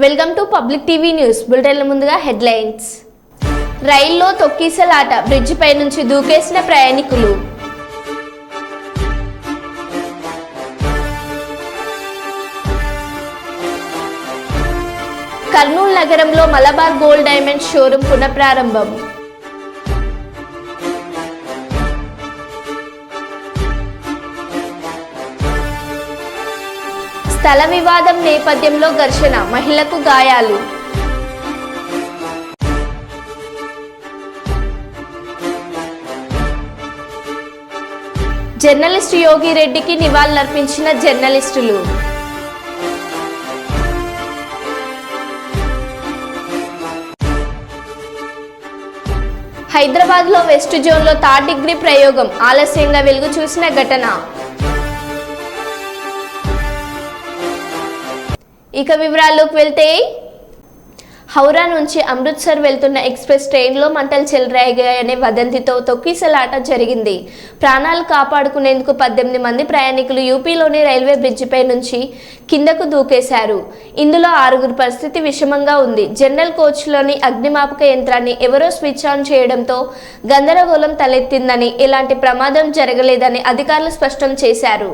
Welcome to public TV news బులెటిన్ల ముందుగా headlines. రైల్లో తొక్కిసలాట, బ్రిడ్జి పై నుంచి దూకేసిన ప్రయాణికులు. కర్నూలు నగరంలో మలబార్ గోల్డ్ డైమండ్ షోరూం పునఃప్రారంభం. స్థల వివాదం నేపథ్యంలో ఘర్షణ, మహిళకు గాయాలు. జర్నలిస్టు యోగిరెడ్డికి నివాళులర్పించిన జర్నలిస్టులు. హైదరాబాద్లో వెస్ట్ జోన్లో థర్డ్ డిగ్రీ ప్రయోగం, ఆలస్యంగా వెలుగు చూసిన ఘటన. ఇక వివరాల్లోకి వెళ్తే, హౌరా నుంచి అమృత్సర్ వెళ్తున్న ఎక్స్ప్రెస్ ట్రైన్లో మంటలు చెలరేగాయనే వదంతితో తొక్కిసలాట జరిగింది. ప్రాణాలు కాపాడుకునేందుకు 18 మంది ప్రయాణికులు యూపీలోని రైల్వే బ్రిడ్జిపై నుంచి కిందకు దూకేశారు. ఇందులో 6 పరిస్థితి విషమంగా ఉంది. జనరల్ కోచ్లోని అగ్నిమాపక యంత్రాన్ని ఎవరో స్విచ్ ఆన్ చేయడంతో గందరగోళం తలెత్తిందని, ఎలాంటి ప్రమాదం జరగలేదని అధికారులు స్పష్టం చేశారు.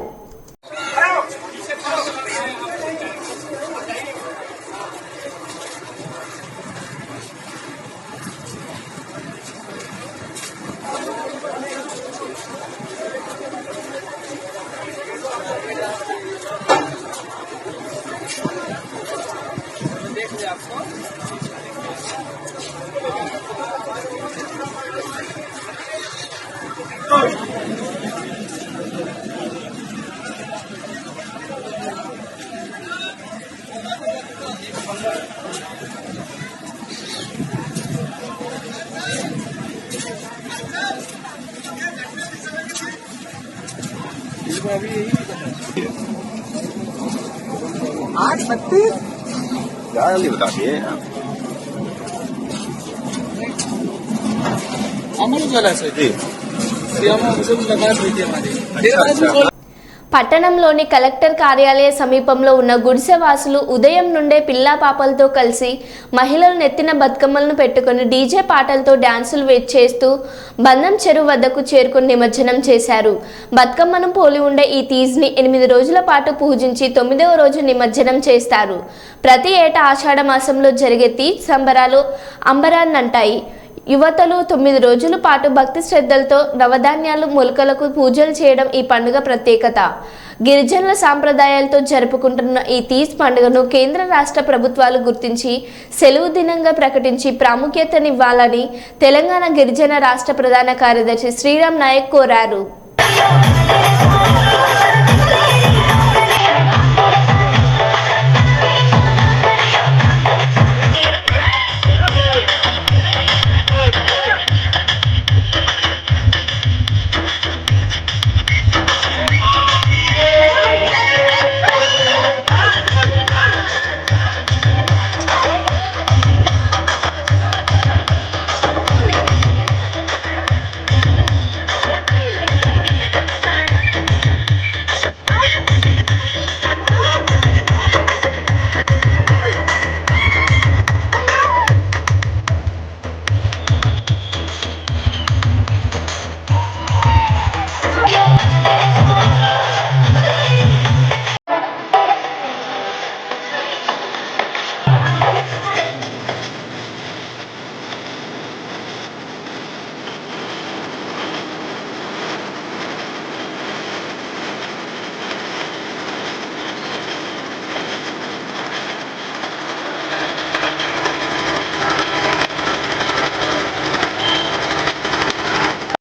పట్టణంలోని కలెక్టర్ కార్యాలయ సమీపంలో ఉన్న గుడిసెవాసులు ఉదయం నుండే పిల్లా పాపలతో కలిసి మహిళలు నెత్తిన బతుకమ్మలను పెట్టుకుని డీజే పాటలతో డాన్సులు చేస్తూ బంధం చెరువు వద్దకు చేరుకుని నిమజ్జనం చేశారు. బతుకమ్మను పోలి ఉండే ఈ తీజ్ని 8 రోజుల పాటు పూజించి 9వ రోజు నిమజ్జనం చేస్తారు. ప్రతి ఏటా ఆషాఢ మాసంలో జరిగే తీజ్ సంబరాలు అంబరాన్నంటాయి. యువతలు 9 రోజుల పాటు భక్తి శ్రద్ధలతో నవధాన్యాలు మొలకలకు పూజలు చేయడం ఈ పండుగ ప్రత్యేకత. గిరిజనుల సాంప్రదాయాలతో జరుపుకుంటున్న ఈ తీజ్ పండుగను కేంద్ర రాష్ట్ర ప్రభుత్వాలు గుర్తించి సెలవు దినంగా ప్రకటించి ప్రాముఖ్యతనివ్వాలని తెలంగాణ గిరిజన రాష్ట్ర ప్రధాన కార్యదర్శి శ్రీరామ్ నాయక్ కోరారు.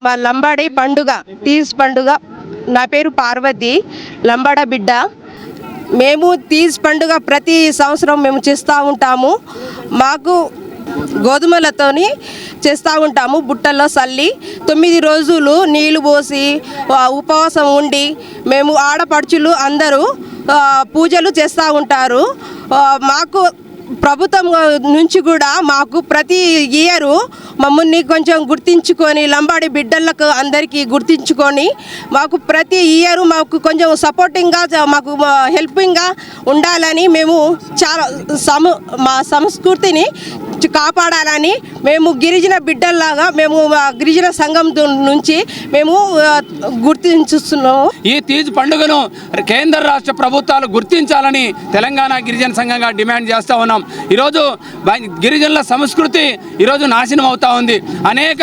మా లంబాడి పండుగ, తీజ్ పండుగ. నా పేరు పార్వతి, లంబాడ బిడ్డ. మేము తీజ్ పండుగ ప్రతి సంవత్సరం మేము చేస్తూ ఉంటాము. మాకు గోధుమలతోని చేస్తూ ఉంటాము. బుట్టల్లో చల్లి 9 రోజులు నీళ్లు పోసి ఉపవాసం ఉండి మేము ఆడపడుచులు అందరూ పూజలు చేస్తూ ఉంటారు. మాకు ప్రభుత్వం నుంచి కూడా మాకు ప్రతి ఇయరు మమ్మల్ని కొంచెం గుర్తించుకొని లంబాడి బిడ్డలకు అందరికీ గుర్తించుకొని మాకు ప్రతి ఇయరు మాకు కొంచెం సపోర్టింగ్గా మాకు హెల్పింగ్గా ఉండాలని మేము చాలా మా సంస్కృతిని కాపాడాలని మేము గిరిజన బిడ్డల్లాగా మేము గిరిజన సంఘం నుంచి మేము గుర్తించుస్తున్నాము. ఈ తీజ్ పండుగను కేంద్ర రాష్ట్ర ప్రభుత్వాలు గుర్తించాలని తెలంగాణ గిరిజన సంఘంగా డిమాండ్ చేస్తూ ఉన్నాం. ఈరోజు గిరిజనుల సంస్కృతి ఈరోజు నాశనం అవుతా ఉంది. అనేక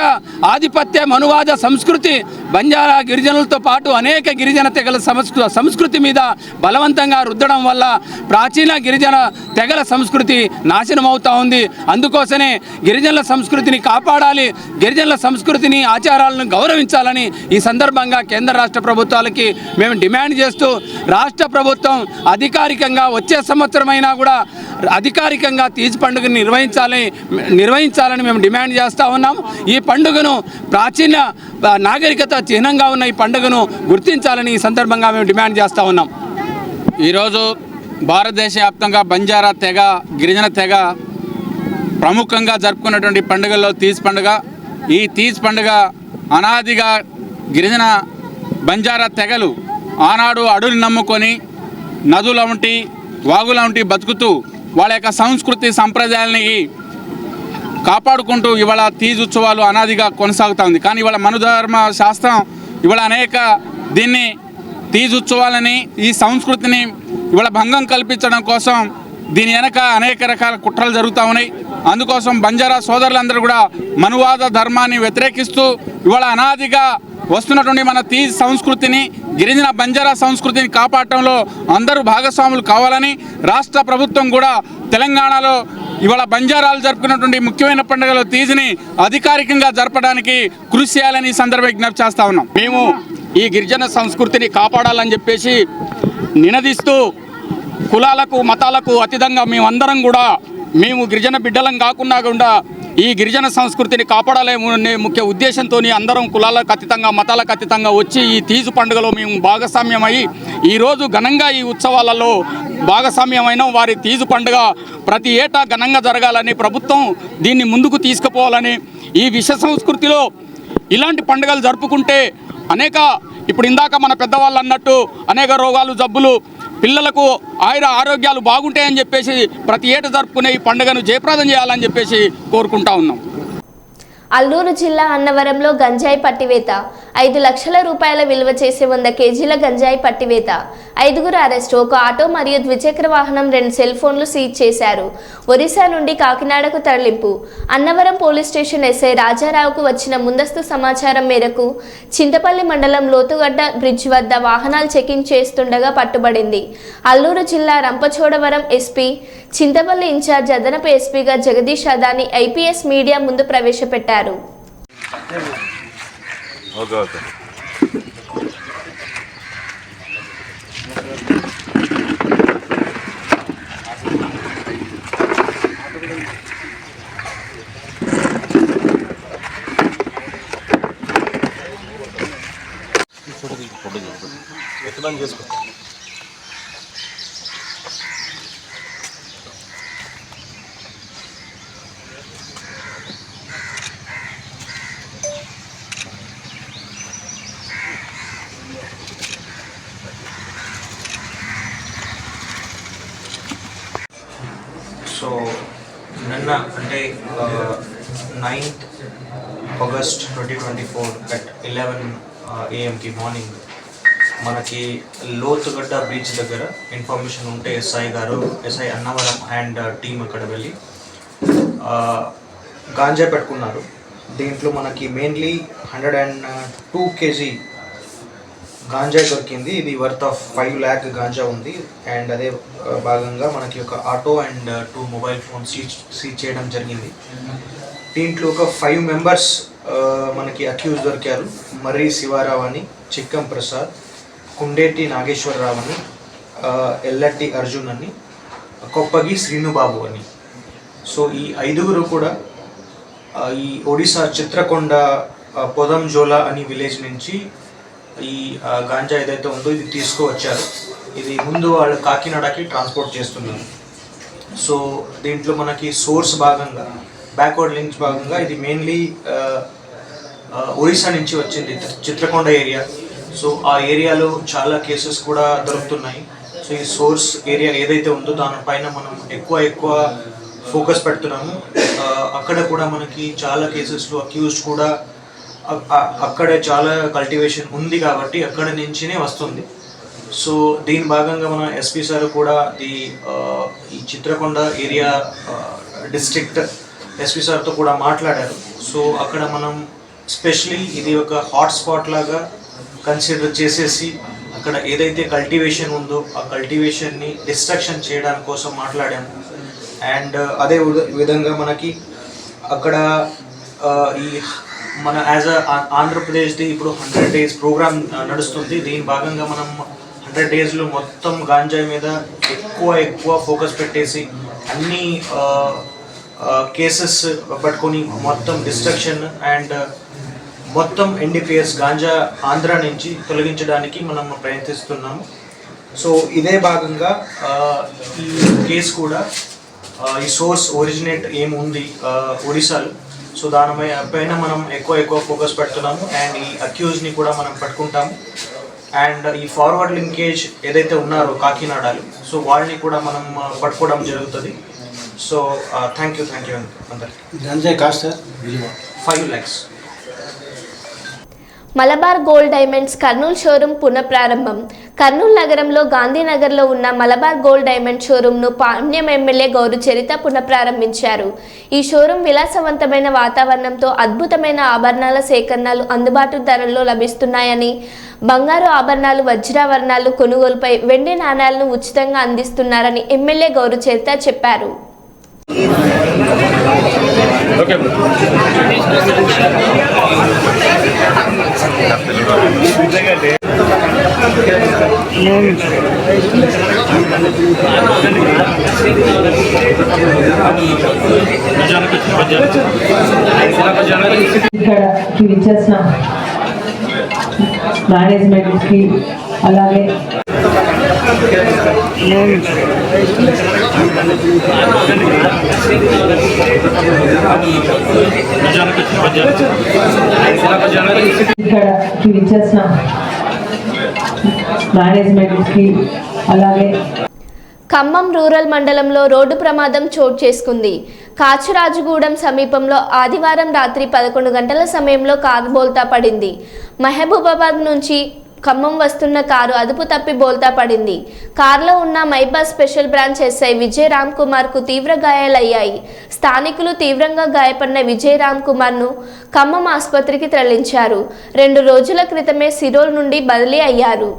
ఆధిపత్య మనువాద సంస్కృతి బంజారా గిరిజనులతో పాటు అనేక గిరిజన తెగల సంస్కృతి మీద బలవంతంగా రుద్దడం వల్ల ప్రాచీన గిరిజన తెగల సంస్కృతి నాశనం అవుతా ఉంది. అందుకోసమే గిరిజనుల సంస్కృతిని కాపాడాలి, గిరిజనుల సంస్కృతిని ఆచారాలను గౌరవించాలని ఈ సందర్భంగా కేంద్ర రాష్ట్ర ప్రభుత్వాలకి మేము డిమాండ్ చేస్తూ, రాష్ట్ర ప్రభుత్వం అధికారికంగా వచ్చే సంవత్సరమైనా కూడా అధికారికంగా తీజ్ పండుగను నిర్వహించాలని మేము డిమాండ్ చేస్తూ ఉన్నాం. ఈ పండుగను ప్రాచీన నాగరికత చిహ్నంగా ఉన్న ఈ పండుగను గుర్తించాలని ఈ సందర్భంగా మేము డిమాండ్ చేస్తూ ఉన్నాం. ఈరోజు భారతదేశ వ్యాప్తంగా బంజారా తెగ, గిరిజన తెగ ప్రముఖంగా జరుపుకున్నటువంటి పండుగల్లో తీజ్ పండుగ. ఈ తీజ్ పండుగ అనాదిగా గిరిజన బంజారా తెగలు ఆనాడు అడవులు నమ్ముకొని నదుల వంటి వాగుల వంటి బతుకుతూ వాళ్ళ యొక్క సంస్కృతి సంప్రదాయాలని కాపాడుకుంటూ ఇవాళ తీజ్ ఉత్సవాలు అనాదిగా కొనసాగుతూ ఉంది. కానీ ఇవాళ మనుధర్మ శాస్త్రం ఇవాళ అనేక దీన్ని తీజ్ ఉత్సవాలని, ఈ సంస్కృతిని ఇవాళ భంగం కల్పించడం కోసం దీని వెనక అనేక రకాల కుట్రలు జరుగుతూ ఉన్నాయి. అందుకోసం బంజారా సోదరులందరూ కూడా మనువాద ధర్మాన్ని వ్యతిరేకిస్తూ ఇవాళ అనాదిగా వస్తున్నటువంటి మన తీజ్ సంస్కృతిని, గిరిజన బంజారా సంస్కృతిని కాపాడటంలో అందరూ భాగస్వాములు కావాలని రాష్ట్ర ప్రభుత్వం కూడా తెలంగాణలో ఇవాళ బంజారాలు జరుపుకున్నటువంటి ముఖ్యమైన పండుగలో తీజ్ని అధికారికంగా జరపడానికి కృషి చేయాలని ఈ సందర్భంగా విజ్ఞప్తి చేస్తూ ఉన్నాం. మేము ఈ గిరిజన సంస్కృతిని కాపాడాలని చెప్పేసి నినదిస్తూ కులాలకు మతాలకు అతీతంగా మేమందరం కూడా మేము గిరిజన బిడ్డలం కాకుండా ఈ గిరిజన సంస్కృతిని కాపాడాలనే ముఖ్య ఉద్దేశంతో అందరం కులాలకు అతీతంగా మతాలకు అతీతంగా వచ్చి ఈ తీజు పండుగలో మేము భాగస్వామ్యమై ఈరోజు ఘనంగా ఈ ఉత్సవాలలో భాగస్వామ్యమైన వారి తీజు పండుగ ప్రతి ఏటా ఘనంగా జరగాలని, ప్రభుత్వం దీన్ని ముందుకు తీసుకుపోవాలని, ఈ విశ్వ సంస్కృతిలో ఇలాంటి పండుగలు జరుపుకుంటే అనేక ఇప్పుడు ఇందాక మన పెద్దవాళ్ళు అన్నట్టు అనేక రోగాలు జబ్బులు పిల్లలకు ఆరోగ్యాలు బాగుంటాయని చెప్పేసి ప్రతి ఏటా జరుపుకునే ఈ పండుగను జయప్రదం చేయాలని చెప్పేసి కోరుకుంటా ఉన్నాం. అల్లూరు జిల్లా అన్నవరంలో గంజాయి పట్టివేత. 5 లక్షల రూపాయల విలువ చేసే 100 కేజీల గంజాయి పట్టివేత. 5గురు అరెస్టు. ఒక ఆటో మరియు ద్విచక్ర వాహనం, 2 సెల్ ఫోన్లు సీజ్ చేశారు. ఒరిస్సా నుండి కాకినాడకు తరలింపు. అన్నవరం పోలీస్ స్టేషన్ ఎస్ఐ రాజారావుకు వచ్చిన ముందస్తు సమాచారం మేరకు చింతపల్లి మండలం లోతుగడ్డ బ్రిడ్జ్ వద్ద వాహనాలు చెకింగ్ చేస్తుండగా పట్టుబడింది. అల్లూరు జిల్లా రంపచోడవరం ఎస్పీ, చింతపల్లి ఇన్ఛార్జ్ అదనపు ఎస్పీగా జగదీష్ అదాని ఐపీఎస్ మీడియా ముందు ప్రవేశపెట్టారు. సో నిన్న అంటే 9th August 2024 at 11 AM morning మనకి లోతుగడ్డ బీచ్ దగ్గర ఇన్ఫర్మేషన్ ఉంటే ఎస్ఐ అన్నవరం అండ్ టీమ్ అక్కడ వెళ్ళి గాంజా పెట్టుకున్నారు. దీంట్లో మనకి మెయిన్లీ 102 kg గాంజా దొరికింది. ఇది వర్త్ ఆఫ్ 5 lakh గాంజా ఉంది. అండ్ అదే భాగంగా మనకి ఒక auto and 2 mobile phones seize చేయడం జరిగింది. దీంట్లో ఒక 5 మెంబర్స్ మనకి అక్యూజ్ దొరికారు. మర్రి శివారావు అని, చిక్కం ప్రసాద్, కుండేటి నాగేశ్వరరావు అని, ఎల్లట్టి అర్జున్ అని, కొప్పగి శ్రీనుబాబు అని. సో ఈ 5గురు కూడా ఈ ఒడిశా చిత్రకొండ పొదంజోలా అని విలేజ్ నుంచి ఈ గాంజా ఏదైతే ఉందో ఇది తీసుకువచ్చారు. ఇది ముందు వాళ్ళు కాకినాడకి ట్రాన్స్పోర్ట్ చేస్తున్నారు. సో దీంట్లో మనకి సోర్స్ భాగంగా బ్యాక్వర్డ్ లింక్స్ భాగంగా ఇది మెయిన్లీ ఒరిస్సా నుంచి వచ్చింది, చిత్రకొండ ఏరియా. సో ఆ ఏరియాలో చాలా కేసెస్ కూడా దొరుకుతున్నాయి. సో ఈ సోర్స్ ఏరియా ఏదైతే ఉందో దానిపైన మనం ఎక్కువ ఫోకస్ పెడుతున్నాము. అక్కడ కూడా మనకి చాలా కేసెస్లో అక్యూజ్డ్ కూడా అక్కడే చాలా కల్టివేషన్ ఉంది కాబట్టి అక్కడ నుంచినే వస్తుంది. సో దీని భాగంగా మన ఎస్పీ సార్ కూడా ఈ చిత్రకొండ ఏరియా డిస్ట్రిక్ట్ ఎస్పీ సార్తో కూడా మాట్లాడారు. సో అక్కడ మనం స్పెషలీ ఇది ఒక హాట్స్పాట్ లాగా కన్సిడర్ చేసేసి అక్కడ ఏదైతే కల్టివేషన్ ఉందో ఆ కల్టివేషన్ని డిస్ట్రక్షన్ చేయడానికి కోసం మాట్లాడాము. అండ్ అదే విధంగా మనకి అక్కడ ఈ మన యాజ్ ఆంధ్రప్రదేశ్ది ఇప్పుడు 100 days ప్రోగ్రామ్ నడుస్తుంది. దీని భాగంగా మనం 100 daysలో మొత్తం గాంజాయి మీద ఎక్కువ ఫోకస్ పెట్టేసి అన్ని కేసెస్ పట్టుకొని మొత్తం డిస్ట్రక్షన్ అండ్ మొత్తం ఎన్డీపీఎస్ గాంజా ఆంధ్ర నుంచి తొలగించడానికి మనం ప్రయత్నిస్తున్నాము. సో ఇదే భాగంగా ఈ కేసు కూడా ఈ సోర్స్ ఒరిజినేట్ ఏముంది ఒడిశాలో, సో పైన మనం ఎక్కువ ఫోకస్ పెడుతున్నాము. అండ్ ఈ అక్యూజ్ని కూడా మనం పట్టుకుంటాము. అండ్ ఈ ఫార్వర్డ్ లింకేజ్ ఏదైతే ఉన్నారో కాకినాడలో, సో వాళ్ళని కూడా మనం పట్టుకోవడం జరుగుతుంది. సో థ్యాంక్ యూ అందరికీ. 5 lakhs. Malabar gold diamonds Kurnool showroom పునఃప్రారంభం. కర్నూలు నగరంలో గాంధీనగర్లో ఉన్న మలబార్ గోల్డ్ డైమండ్ షోరూంను పాణ్యం ఎమ్మెల్యే గౌరు చరిత పునఃప్రారంభించారు. ఈ షోరూం విలాసవంతమైన వాతావరణంతో అద్భుతమైన ఆభరణాల సేకరణలు అందుబాటు ధరల్లో లభిస్తున్నాయని, బంగారు ఆభరణాలు, వజ్రాభరణాలు కొనుగోలుపై వెండి నాణాలను ఉచితంగా అందిస్తున్నారని ఎమ్మెల్యే గౌరు చరిత చెప్పారు. ఇక్కడికి విచ్చేసిన మేనేజ్మెంట్కి అలాగే ఇక్కడికి విచ్చేసిన మేనేజ్మెంట్కి అలాగే ఖమ్మం రూరల్ మండలంలో రోడ్డు ప్రమాదం చోటు చేసుకుంది. కాచురాజుగూడెం సమీపంలో ఆదివారం రాత్రి 11 గంటల సమయంలో కారు బోల్తా పడింది. మహబూబాబాద్ నుంచి ఖమ్మం వస్తున్న కారు అదుపు తప్పి బోల్తా పడింది. కారులో ఉన్న మైబాస్ special branch SI Vijay Ram Kumar కు తీవ్ర గాయాలయ్యాయి. స్థానికులు తీవ్రంగా గాయపడిన విజయ్ రామ్ కుమార్ ను ఖమ్మం ఆసుపత్రికి తరలించారు. 2 రోజుల క్రితమే సిరోల్ నుండి బదిలీ అయ్యారు.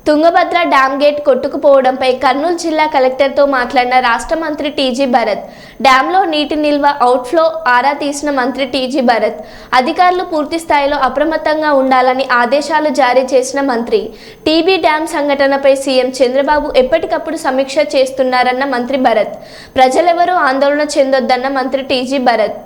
తుంగభద్ర డ్యామ్ గేట్ కొట్టుకుపోవడంపై కర్నూలు జిల్లా కలెక్టర్తో మాట్లాడిన రాష్ట్ర మంత్రి టీజీ భరత్. డ్యాంలో నీటి నిల్వ అవుట్ఫ్లో ఆరా తీసిన మంత్రి టీజీ భరత్. అధికారులు పూర్తి స్థాయిలో అప్రమత్తంగా ఉండాలని ఆదేశాలు జారీ చేసిన మంత్రి. టీబీ డ్యామ్ సంఘటనపై సీఎం చంద్రబాబు ఎప్పటికప్పుడు సమీక్ష చేస్తున్నారన్న మంత్రి భరత్. ప్రజలెవరూ ఆందోళన చెందొద్దన్న మంత్రి టీజీ భరత్.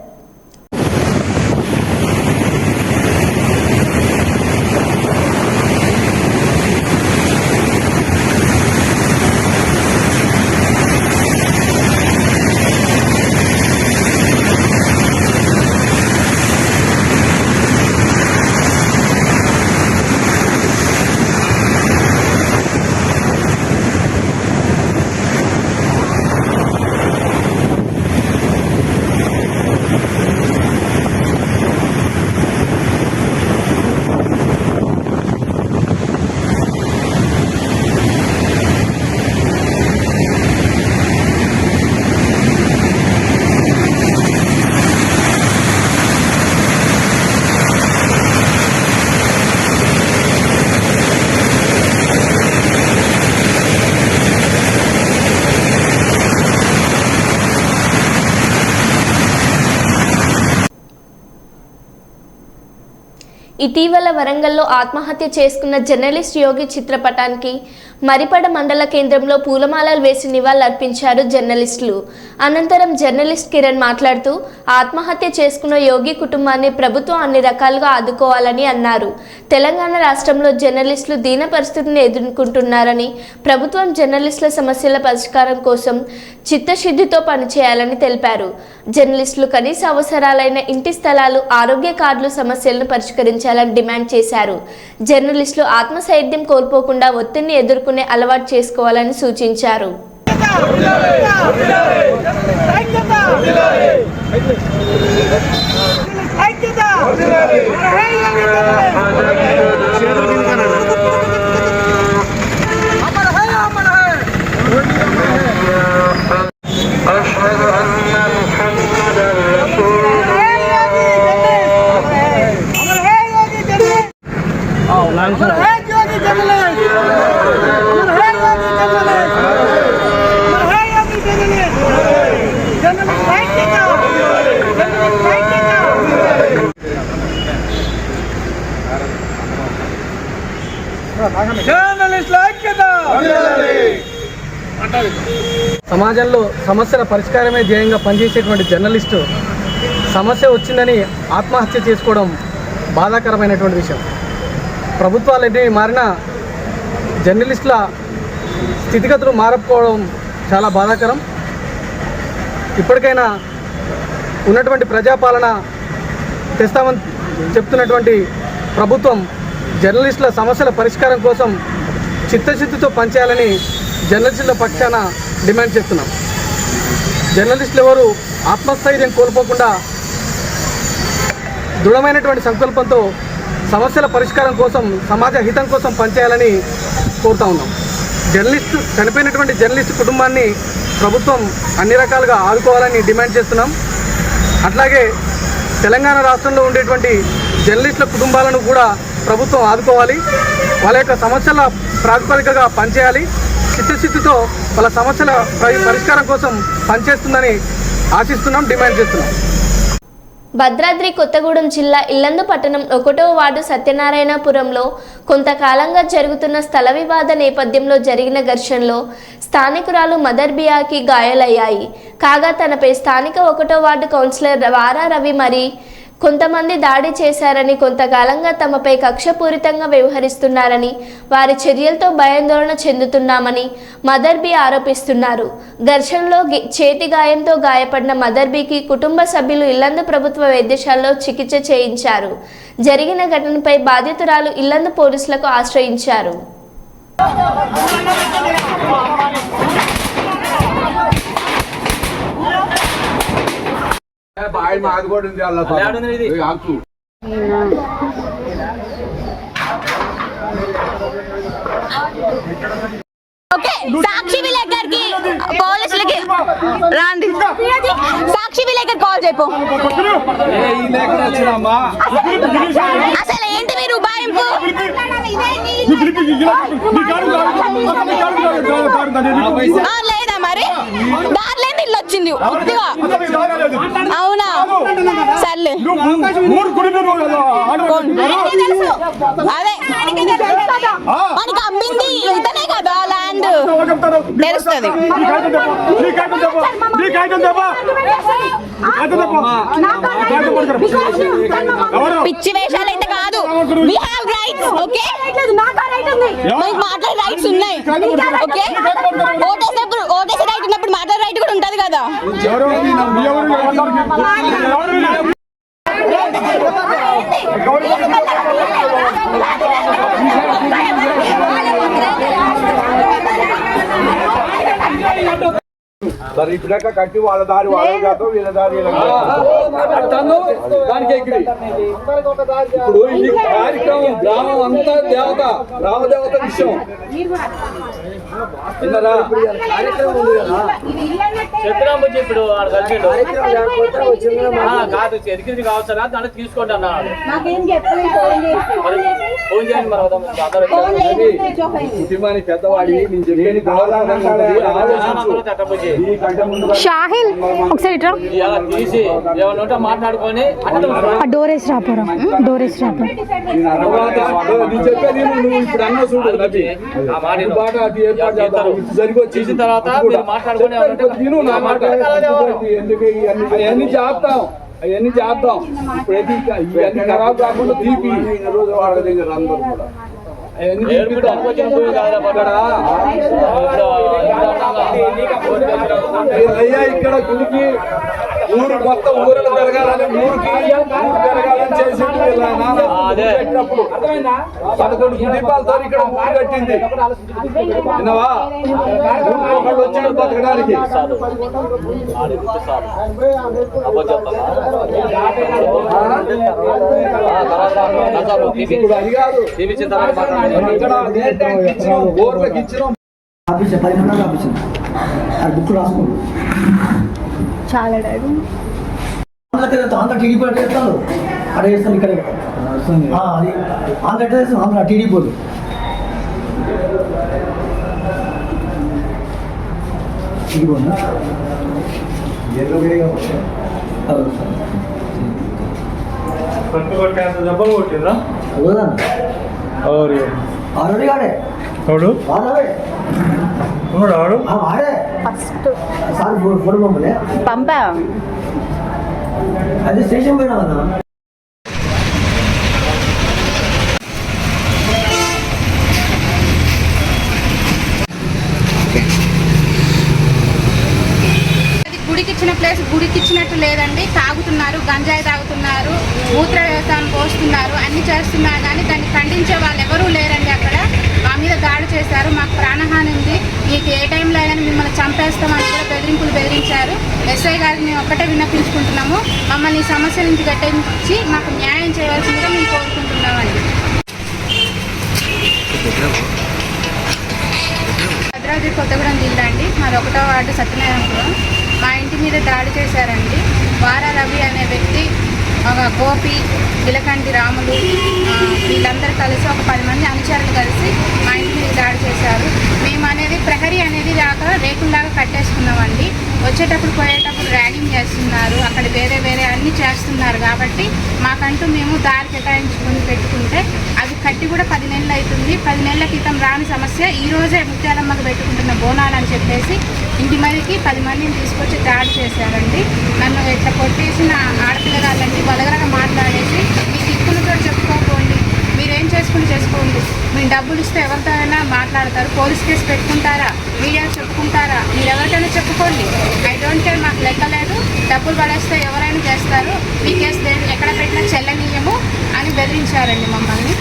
ఇటీవల వరంగల్లో ఆత్మహత్య చేసుకున్న జర్నలిస్ట్ యోగి చిత్రపటానికి మరిపడ మండల కేంద్రంలో పూలమాలలు వేసి నివాళులర్పించారు జర్నలిస్టులు. అనంతరం జర్నలిస్ట్ కిరణ్ మాట్లాడుతూ ఆత్మహత్య చేసుకున్న యోగి కుటుంబాన్ని ప్రభుత్వం అన్ని రకాలుగా ఆదుకోవాలని అన్నారు. తెలంగాణ రాష్ట్రంలో జర్నలిస్టులు దీన పరిస్థితిని ఎదుర్కొంటున్నారని, ప్రభుత్వం జర్నలిస్టుల సమస్యల పరిష్కారం కోసం చిత్తశుద్ధితో పనిచేయాలని తెలిపారు. జర్నలిస్టులు కనీస అవసరాలైన ఇంటి స్థలాలు, ఆరోగ్య కార్డులు సమస్యలను పరిష్కరించాలని డిమాండ్ చేశారు. జర్నలిస్టులు ఆత్మస్థైర్యం కోల్పోకుండా ఒత్తిడిని ఎదుర్కొనే అలవాటు చేసుకోవాలని సూచించారు. సమాజంలో సమస్యల పరిష్కారమే ధ్యేయంగా పనిచేసేటువంటి జర్నలిస్టు సమస్య వచ్చిందని ఆత్మహత్య చేసుకోవడం బాధాకరమైనటువంటి విషయం. ప్రభుత్వాలు ఎన్ని మారినా జర్నలిస్టుల స్థితిగతులు మారకపోవడం చాలా బాధాకరం. ఇప్పటికైనా ఉన్నటువంటి ప్రజాపాలన తెస్తామని చెప్తున్నటువంటి ప్రభుత్వం జర్నలిస్టుల సమస్యల పరిష్కారం కోసం చిత్తశుద్ధితో పనిచేయాలని జర్నలిస్టుల పక్షాన డిమాండ్ చేస్తున్నాం. జర్నలిస్టులు ఎవరు ఆత్మస్థైర్యం కోల్పోకుండా దృఢమైనటువంటి సంకల్పంతో సమస్యల పరిష్కారం కోసం, సమాజ హితం కోసం పనిచేయాలని కోరుతా ఉన్నాం. చనిపోయినటువంటి జర్నలిస్టు కుటుంబాన్ని ప్రభుత్వం అన్ని రకాలుగా ఆదుకోవాలని డిమాండ్ చేస్తున్నాం. అట్లాగే తెలంగాణ రాష్ట్రంలో ఉండేటువంటి జర్నలిస్టుల కుటుంబాలను కూడా ప్రభుత్వం ఆదుకోవాలి. వాళ్ళ యొక్క సమస్యల ప్రాతిపదికగా పనిచేయాలి. చిత్తశుద్ధితో వాళ్ళ సమస్యల పరిష్కారం కోసం పనిచేస్తుందని ఆశిస్తున్నాం, డిమాండ్ చేస్తున్నాం. భద్రాద్రి కొత్తగూడెం జిల్లా ఇల్లందు పట్టణం 1వ వార్డు సత్యనారాయణపురంలో కొంతకాలంగా జరుగుతున్న స్థల వివాద నేపథ్యంలో జరిగిన ఘర్షణలో స్థానికురాలు మదర్ బియాకి గాయాలయ్యాయి. కాగా తనపై స్థానిక 1వ వార్డు కౌన్సిలర్ వారా రవి మరి కొంతమంది దాడి చేశారని, కొంతకాలంగా తమపై కక్షపూరితంగా వ్యవహరిస్తున్నారని, వారి చర్యలతో భయాందోళన చెందుతున్నామని మదర్ బి ఆరోపిస్తున్నారు. ఘర్షణలో చేతి గాయంతో గాయపడిన మదర్ బికి కుటుంబ సభ్యులు ఇల్లందు ప్రభుత్వ వైద్యశాలలో చికిత్స చేయించారు. జరిగిన ఘటనపై బాధితురాలు ఇల్లందు పోలీసులకు ఆశ్రయించారు. ఓకే, సాక్షి విలేకర్కి పోలీసులకి రాండి. సాక్షి విలేకర్ కాల్ చెప్పు. అసలు ఏంటి మీరు ఉబాయింపు? లేదా మరి దారిలేని ఇల్లు వచ్చింది ఉత్తిగా. అవునా, సర్లే. అదే మనకి అమ్మింది ఇతనే కదా, ల్యాండ్ తెలుస్తుంది. పిచ్చి వేషాలు అయితే కాదు. We have rights. ఓకే, మాట్లాడే రైట్స్ ఉన్నాయి. ఓకే, ఓటేసే రైట్ ఉన్నప్పుడు మాట్లాడే రైట్ కూడా ఉంటది కదా. మరి ఇప్పుడాక కట్టి వాళ్ళ దారి వాళ్ళ కాదు, వీళ్ళ దారి దానికి ఇప్పుడు ఈ కార్యక్రమం గ్రామం అంతా దేవత, రామదేవత విషయం. విన్నారా? చెప్పినాము ఇప్పుడు వాడు కలిసిండు కాదు ఎదిగింది కావచ్చు దాన్ని తీసుకోండి అన్నాడు. ఫోన్ చేయండి మరి కుటుంబానికి పెద్దవాడి నేను చెప్పేది షాహిల్ ఒకసారి ఇట్రా తీసి ఏమన్నా ఉంటే మాట్లాడుకొని డోర్ వేసి రాపోరా డోర్ వేసి రాపో నేను చెప్పేది నువ్వు ఇప్పుడు అన్న చూడు రవి ఆ మాట అది ఏర్పాటు చేద్దాం సరిగ్గా చేసిన తర్వాత మీరు మాట్లాడుకొని నేను నా మాట ఎందుకు అవన్నీ చేస్తాం ఇప్పుడైతే ఇవన్నీ ఖరాబ్ కాకుండా తీపి రోజు వాళ్ళ దగ్గర అందరూ కూడా అయ్యా ఇక్కడ గుడికి ఊరు మొత్తం ఊరిలో జరగాలని ఊరికి జరగాలని చేసి పెట్టినప్పుడు 11 దీపాలతో ఇక్కడ ఊరు కట్టింది విన్నావా ఒకళ్ళు వచ్చాడు బతకడానికి ఇప్పుడు అది కాదు ఇక్కడ బోర్లకు ఇచ్చినాం 10 మంది ఆపించింది అది బుక్ రాసుకుంటు చాలా డాడీ ఆంధ్ర టీడీపీ అట్లా చేస్తాను అక్కడ చేస్తాను ఇక్కడ అది ఆంధ్ర ఎట్లా చేస్తాను ఆంధ్ర టీడీపీ వాళ్ళు ఆల్రెడీ ఆడే ఆడే సార్ ఫోటో పంపలే పంపా అది స్టేషన్ పోయినా కదా గుడికి ఇచ్చిన ప్లేస్ గుడికి ఇచ్చినట్టు లేదండి. తాగుతున్నారు, గంజాయి తాగుతున్నారు, మూత్ర వ్యవసాయం పోస్తున్నారు, అన్ని చేస్తున్నారు. కానీ దాన్ని ఖండించే వాళ్ళు ఎవరూ లేరండి. అక్కడ మా మీద దాడి చేశారు. మాకు ప్రాణహాని ఉంది, మీకు ఏ టైంలో అయినా మిమ్మల్ని చంపేస్తామని కూడా బెదిరించారు. ఎస్ఐ గారికి మేము ఒక్కటే విన్నపించుకుంటున్నాము, మమ్మల్ని ఈ సమస్య నుంచి గట్టెంచి మాకు న్యాయం చేయవలసిందిగా మేము కోరుకుంటున్నామండి. భద్రాద్రి కొత్తగూడెం జిల్లా అండి, మాది 1వ వార్డు సత్యనారాయణపురం. మా ఇంటి మీద దాడి చేశారండి. వార రవి అనే వ్యక్తి, గోపి, విలకంటి రాములు, వీళ్ళందరూ కలిసి ఒక 10 మంది అనుచరులు కలిసి మా ఇంటి మీద దాడి చేశారు. మేము అనేది ప్రహరీ అనేది దాకా రేకుల్లాగా కట్టేసుకున్నామండి. వచ్చేటప్పుడు పోయేటప్పుడు ర్యాగింగ్ చేస్తున్నారు, అక్కడ వేరే అన్నీ చేస్తున్నారు. కాబట్టి మాకంటూ మేము దారి కేటాయించుకొని పెట్టుకుంటే అది కట్టి కూడా 10 నెలలు అవుతుంది. 10 నెలల క్రితం రాని సమస్య ఈరోజే ముత్యాలమ్మకు పెట్టుకుంటున్న బోనాలు అని చెప్పేసి ఇంటి మీదకి 10 మందిని తీసుకొచ్చి దాడి చేశారండి. నన్ను ఇట్లా కొట్టేసిన ఆడపిల్లగాళ్ళండి బలగరగా మాట్లాడేసి మీ దిక్కులతో చెప్పుకోకండి, మీరేం చేసుకోండి, మీరు డబ్బులు ఇస్తే ఎవరితో అయినా మాట్లాడతారు, పోలీస్ కేసు పెట్టుకుంటారా, మీడియా చెప్పుకుంటారా, మీరు ఎవరికైనా చెప్పుకోండి, ఐ డోంట్ కేర్, మాకు లెక్కలేదు, డబ్బులు పడేస్తే ఎవరైనా చేస్తారు, మీ కేసు ఎక్కడ పెట్టినా చెల్లనీయము అని బెదిరించారండి మమ్మల్ని.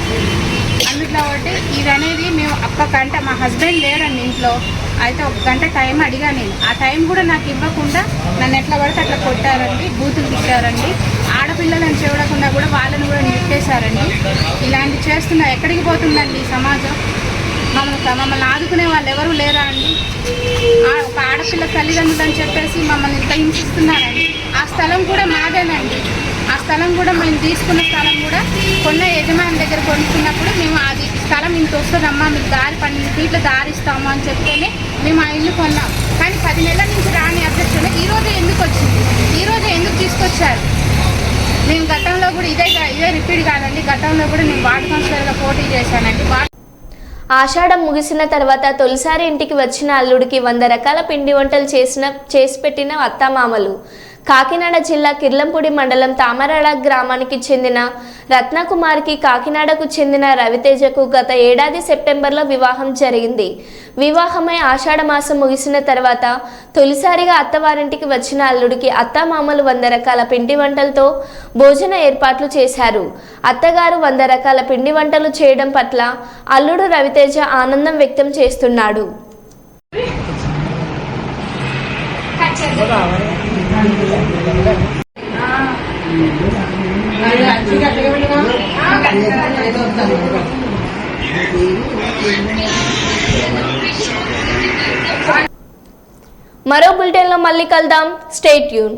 అందుట్లో ఒకటి ఇది అనేది మేము ఒక్క గంట, మా హస్బెండ్ లేరండి ఇంట్లో, అయితే 1 గంట టైం అడిగా నేను. ఆ టైం కూడా నాకు ఇవ్వకుండా నన్ను ఎట్లా పడితే అట్లా కొట్టారండి, బూతులు తిట్టారండి. ఆడపిల్లలను చూడకుండా కూడా వాళ్ళని కూడా నిట్టేశారండి. ఇలాంటి చేస్తున్నా ఎక్కడికి పోతుందండి సమాజం? మమ్మల్ని ఆదుకునే వాళ్ళు ఎవరు లేరా అండి? ఒక ఆడపిల్ల తల్లిదండ్రులు అని చెప్పేసి మమ్మల్ని ఇంత హింసిస్తున్నారండి. ఆ స్థలం కూడా మాదేనండి. ఆ స్థలం కూడా మేము తీసుకున్న స్థలం కూడా కొన్న యజమాని దగ్గర కొనుక్కున్నప్పుడు మేము అది స్థలం ఇంత వస్తుందమ్మా, మీకు దారి 12 ఫీట్ల దారి ఇస్తాము అని చెప్తేనే మేము ఆ ఇల్లు కొన్నాం. కానీ 10 నెలల నుంచి రాని అభ్యర్థులు ఈరోజు ఎందుకు వచ్చింది, ఈరోజు ఎందుకు తీసుకొచ్చారు? మేము గతంలో కూడా ఇదే రిపీట్ కాదండి, గతంలో కూడా నేను వార్డు కౌన్సిలర్గా పోటీ చేశానండి. ఆషాఢం ముగిసిన తర్వాత తొలిసారి ఇంటికి వచ్చిన అల్లుడికి 100 రకాల పిండి వంటలు చేసి పెట్టిన అత్తామామలు. కాకినాడ జిల్లా కిర్లంపూడి మండలం తామరాడ గ్రామానికి చెందిన రత్నకుమార్కి కాకినాడకు చెందిన రవితేజకు గత ఏడాది సెప్టెంబర్లో వివాహం జరిగింది. వివాహమై ఆషాఢ మాసం ముగిసిన తర్వాత తొలిసారిగా అత్తవారింటికి వచ్చిన అల్లుడికి అత్తామామలు 100 రకాల పిండి వంటలతో భోజన ఏర్పాట్లు చేశారు. అత్తగారు 100 రకాల పిండి వంటలు చేయడం పట్ల అల్లుడు రవితేజ ఆనందం వ్యక్తం చేస్తున్నాడు. మరో బులెటిన్లో మళ్ళీ కలుద్దాం. Stay tune.